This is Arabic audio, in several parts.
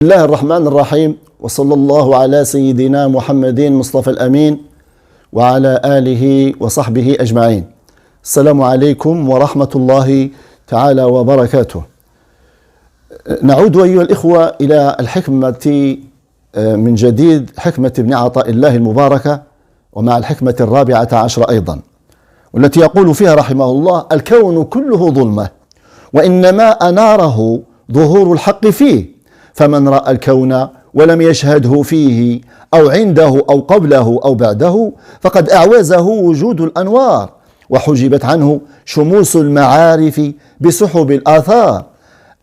بسم الله الرحمن الرحيم، وصلى الله على سيدنا محمد مصطفى الأمين وعلى آله وصحبه أجمعين. السلام عليكم ورحمة الله تعالى وبركاته. نعود أيها الإخوة إلى الحكمة من جديد، حكمة ابن عطاء الله المباركة، ومع الحكمة 14 أيضا، والتي يقول فيها رحمه الله: الكون كله ظلمة، وإنما أناره ظهور الحق فيه، فمن رأى الكون ولم يشهده فيه أو عنده أو قبله أو بعده فقد أعوزه وجود الأنوار، وحجبت عنه شموس المعارف بسحب الآثار.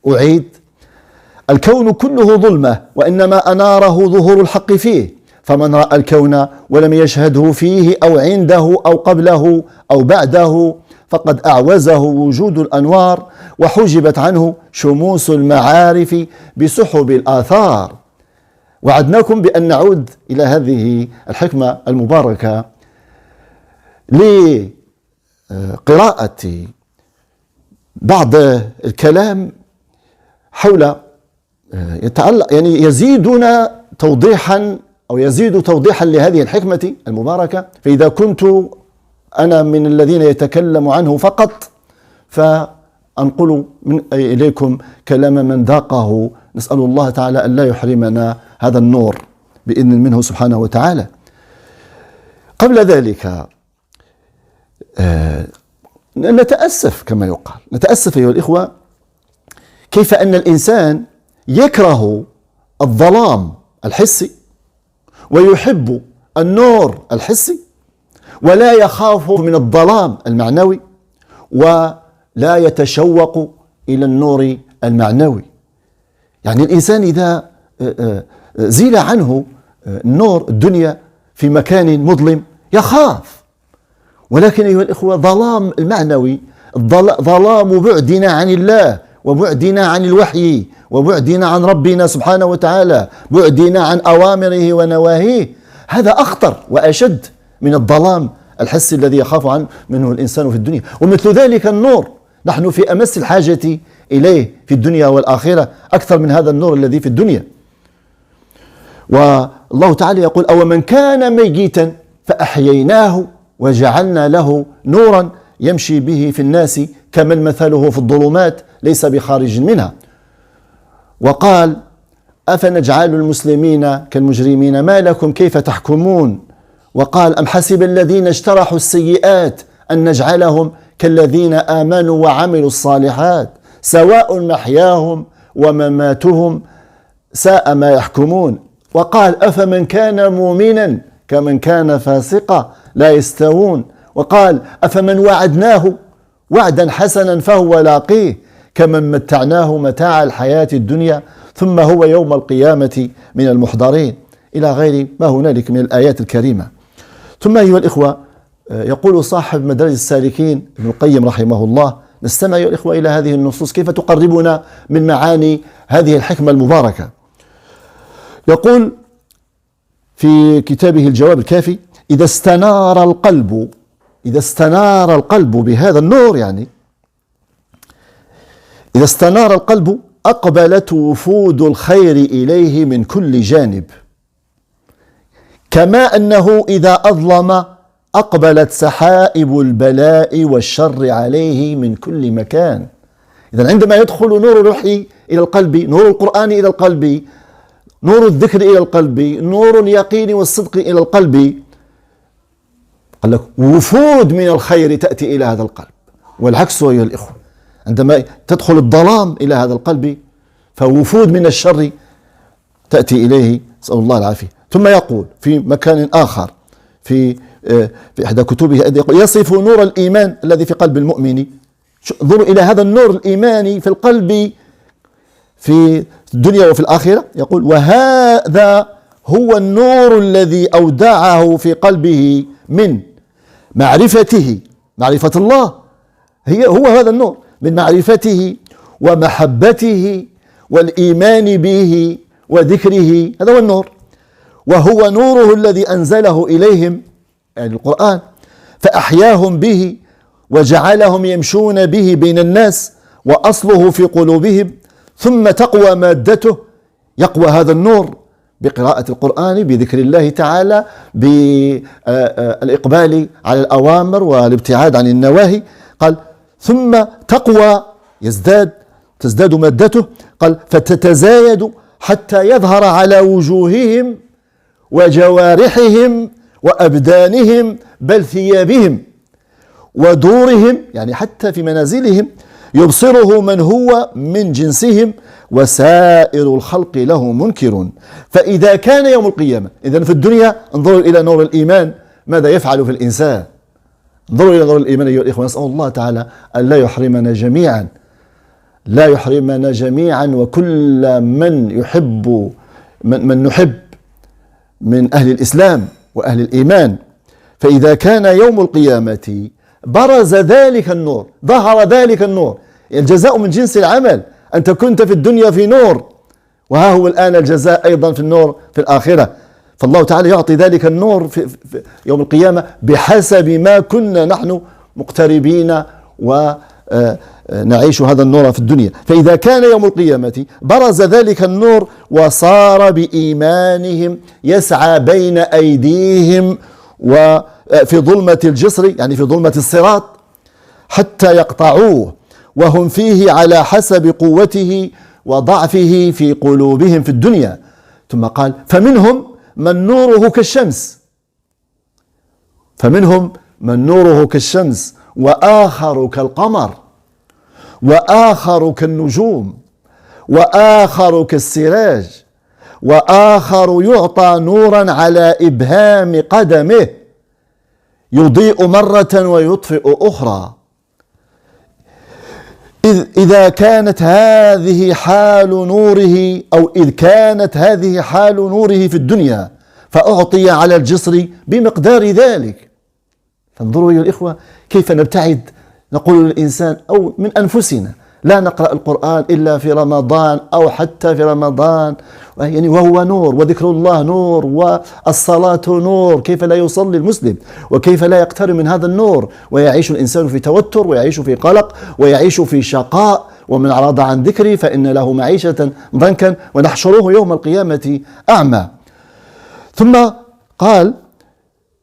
أعيد: الكون كله ظلمة، وإنما أناره ظهور الحق فيه، فمن رأى الكون ولم يشهده فيه أو عنده أو قبله أو بعده فقد أعوزه وجود الأنوار، وحجبت عنه شموس المعارف بسحب الآثار. وعدناكم بأن نعود إلى هذه الحكمة المباركة لقراءة بعض الكلام حول يتعلق، يعني يزيدنا توضيحا أو يزيد توضيحا لهذه الحكمة المباركة. فإذا كنت أنا من الذين يتكلم عنه فقط، فأنقل إليكم كلام من ذاقه. نسأل الله تعالى أن لا يحرمنا هذا النور بإذن منه سبحانه وتعالى. قبل ذلك نتأسف، كما يقال، نتأسف أيها الإخوة كيف أن الإنسان يكره الظلام الحسي ويحب النور الحسي، ولا يخاف من الظلام المعنوي، ولا يتشوق إلى النور المعنوي. يعني الإنسان إذا زيل عنه النور الدنيا في مكان مظلم يخاف، ولكن أيها الإخوة ظلام المعنوي، ظلام بعدنا عن الله وبعدنا عن الوحي وبعدنا عن ربنا سبحانه وتعالى، بعدنا عن أوامره ونواهيه، هذا أخطر وأشد من الظلام الحسي الذي يخاف منه الإنسان في الدنيا. ومثل ذلك النور، نحن في أمس الحاجة إليه في الدنيا والآخرة أكثر من هذا النور الذي في الدنيا. والله تعالى يقول: أو من كان ميتا فأحييناه وجعلنا له نورا يمشي به في الناس كمن مثله في الظلمات ليس بخارج منها. وقال: أفنجعل المسلمين كالمجرمين ما لكم كيف تحكمون. وقال: أم حسب الذين اجترحوا السيئات أن نجعلهم كالذين آمنوا وعملوا الصالحات سواء محياهم ومماتهم ساء ما يحكمون. وقال: أفمن كان مؤمنا كمن كان فاسقا لا يستوون. وقال: أفمن وعدناه وعدا حسنا فهو لاقيه كمن متعناه متاع الحياة الدنيا ثم هو يوم القيامة من المحضرين، إلى غير ما هنالك من الآيات الكريمة. ثم أيها الإخوة، يقول صاحب مدارج السالكين ابن القيم رحمه الله: نستمع أيها الإخوة إلى هذه النصوص كيف تقربنا من معاني هذه الحكمة المباركة. يقول في كتابه الجواب الكافي: إذا استنار القلب بهذا النور، يعني إذا استنار القلب أقبلت وفود الخير إليه من كل جانب، كما أنه إذا أظلم أقبلت سحائب البلاء والشر عليه من كل مكان. إذن عندما يدخل نور الوحي إلى القلب، نور القرآن إلى القلب، نور الذكر إلى القلب، نور اليقين والصدق إلى القلب، قال لك وفود من الخير تأتي إلى هذا القلب. والعكس أيها الإخوة، عندما تدخل الظلام إلى هذا القلب فوفود من الشر تأتي إليه، نسأل الله العافية. ثم يقول في مكان آخر في إحدى كتبه: يقول: يصف نور الإيمان الذي في قلب المؤمن. انظروا إلى هذا النور الإيماني في القلب في الدنيا وفي الآخرة. يقول: وهذا هو النور الذي أودعه في قلبه من معرفته، معرفة الله هو هذا النور، من معرفته ومحبته والإيمان به وذكره، هذا هو النور. وهو نوره الذي أنزله إليهم، يعني القرآن، فأحياهم به وجعلهم يمشون به بين الناس، وأصله في قلوبهم، ثم تقوى مادته يقوى هذا النور بقراءة القرآن، بذكر الله تعالى، بالإقبال على الأوامر والابتعاد عن النواهي. قال ثم تقوى، تزداد مادته. قال فتتزايد حتى يظهر على وجوههم وجوارحهم وأبدانهم بل ثيابهم ودورهم، يعني حتى في منازلهم، يبصره من هو من جنسهم وسائر الخلق له منكر. فإذا كان يوم القيامة، إذن في الدنيا انظروا إلى نور الإيمان ماذا يفعل في الإنسان. انظروا إلى نور الإيمان أيها الإخوة، نسأل الله تعالى أن لا يحرمنا جميعا، لا يحرمنا جميعا وكل من يحب من نحب من أهل الإسلام وأهل الإيمان. فإذا كان يوم القيامة برز ذلك النور، ظهر ذلك النور، الجزاء من جنس العمل. أنت كنت في الدنيا في نور، وها هو الآن الجزاء أيضا في النور في الآخرة. فالله تعالى يعطي ذلك النور في يوم القيامة بحسب ما كنا نحن مقتربين ونعيش هذا النور في الدنيا. فإذا كان يوم القيامة برز ذلك النور وصار بإيمانهم يسعى بين أيديهم وفي ظلمة الجسر، يعني في ظلمة الصراط، حتى يقطعوه وهم فيه على حسب قوته وضعفه في قلوبهم في الدنيا. ثم قال فمنهم من نوره كالشمس، فمنهم من نوره كالشمس وآخر كالقمر وآخر كالنجوم وآخر كالسراج وآخر يعطى نورا على إبهام قدمه يضيء مرة ويطفئ أخرى. إذا كانت هذه حال نوره، أو إذ كانت هذه حال نوره في الدنيا فأعطي على الجسر بمقدار ذلك. فانظروا يا الإخوة كيف نبتعد، نقول للإنسان أو من أنفسنا لا نقرأ القرآن إلا في رمضان أو حتى في رمضان، يعني وهو نور، وذكر الله نور، والصلاة نور. كيف لا يصلي المسلم وكيف لا يقترب من هذا النور؟ ويعيش الإنسان في توتر ويعيش في قلق ويعيش في شقاء. ومن أعرض عن ذكري فإن له معيشة ضنكا ونحشره يوم القيامة أعمى. ثم قال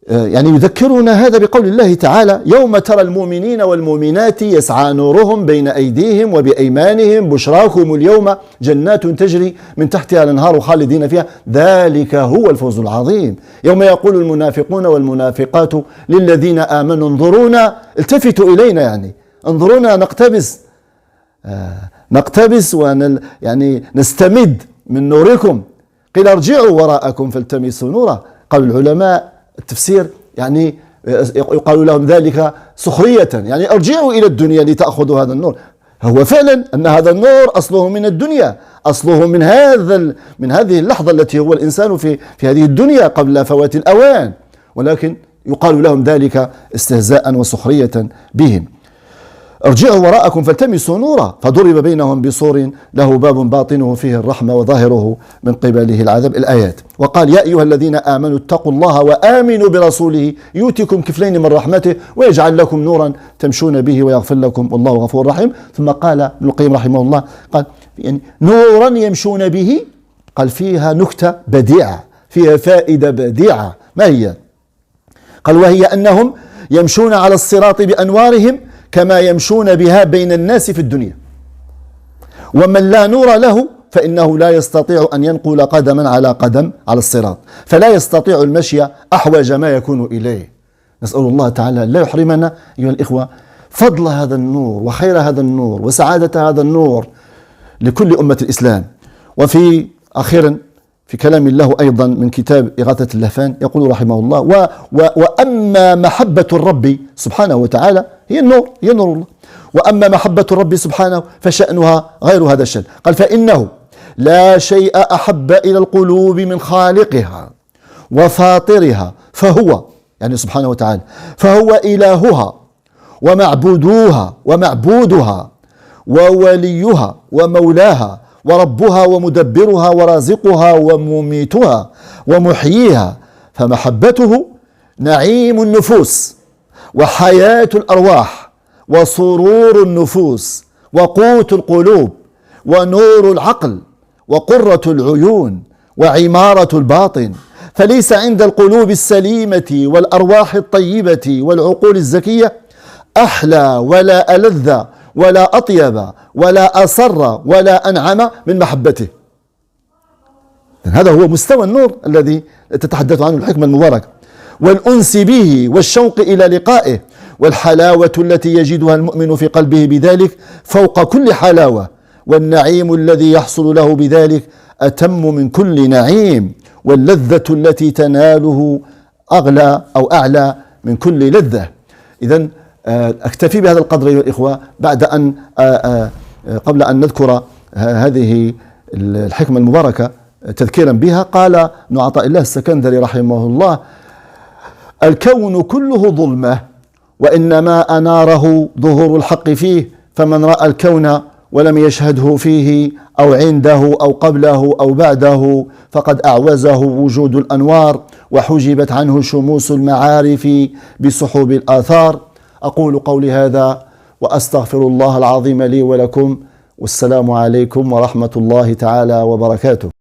يعني يذكرنا هذا بقول الله تعالى يوم ترى المؤمنين والمؤمنات يسعى نورهم بين أيديهم وبأيمانهم بشراكم اليوم جنات تجري من تحتها الأنهار خالدين فيها ذلك هو الفوز العظيم. يوم يقول المنافقون والمنافقات للذين آمنوا انظرونا، التفتوا إلينا، يعني انظرونا نقتبس يعني نستمد من نوركم. قيل ارجعوا وراءكم فالتمسوا نورا. قال العلماء التفسير يعني يقال لهم ذلك سخرية، يعني ارجعوا إلى الدنيا لتأخذوا هذا النور. هو فعلا أن هذا النور أصله من الدنيا، أصله من هذه اللحظة التي هو الإنسان في هذه الدنيا قبل فوات الأوان، ولكن يقال لهم ذلك استهزاء وسخرية بهم. ارجعوا وراءكم فالتمسوا نورا فضرب بينهم بسور له باب باطنه فيه الرحمة وظاهره من قبله العذاب. الآيات. وقال يا أيها الذين آمنوا اتقوا الله وآمنوا برسوله يؤتكم كفلين من رحمته ويجعل لكم نورا تمشون به ويغفر لكم والله غفور رحيم. ثم قال ابن القيم رحمه الله قال يعني نورا يمشون به، قال فيها نكتة بديعة، فيها فائدة بديعة. ما هي؟ قال وهي أنهم يمشون على الصراط بأنوارهم كما يمشون بها بين الناس في الدنيا، ومن لا نور له فإنه لا يستطيع أن ينقل قدما على قدم على الصراط، فلا يستطيع المشي أحوج ما يكون إليه. نسأل الله تعالى لا يحرمنا أيها الإخوة فضل هذا النور وخير هذا النور وسعادة هذا النور لكل أمة الإسلام. وفي أخيرا في كلام الله أيضا من كتاب إغاثة اللهفان يقول رحمه الله وأما محبة الرب سبحانه وتعالى هي النور، هي نور الله. وأما محبة الرب سبحانه فشأنها غير هذا الشأن. قال فإنه لا شيء أحب إلى القلوب من خالقها وفاطرها، فهو يعني سبحانه وتعالى فهو إلهها ومعبودها ووليها ومولاها وربها ومدبرها ورازقها ومميتها ومحييها. فمحبته نعيم النفوس وحياة الأرواح وسرور النفوس وقوت القلوب ونور العقل وقرة العيون وعمارة الباطن، فليس عند القلوب السليمة والأرواح الطيبة والعقول الزكية أحلى ولا ألذ ولا أطيب ولا أسر ولا أنعم من محبته. هذا هو مستوى النور الذي تتحدث عنه الحكمة المباركة، والأنس به والشوق إلى لقائه، والحلاوة التي يجدها المؤمن في قلبه بذلك فوق كل حلاوة، والنعيم الذي يحصل له بذلك أتم من كل نعيم، واللذة التي تناله أغلى أو أعلى من كل لذة. إذن أكتفي بهذا القدر أيها الإخوة بعد أن قبل أن نذكر هذه الحكمة المباركة تذكيرا بها. قال ابن عطاء الله السكندري رحمه الله: الكون كله ظلمة، وإنما أناره ظهور الحق فيه، فمن رأى الكون ولم يشهده فيه أو عنده أو قبله أو بعده فقد أعوزه وجود الأنوار، وحجبت عنه شموس المعارف بسحب الآثار. أقول قولي هذا وأستغفر الله العظيم لي ولكم، والسلام عليكم ورحمة الله تعالى وبركاته.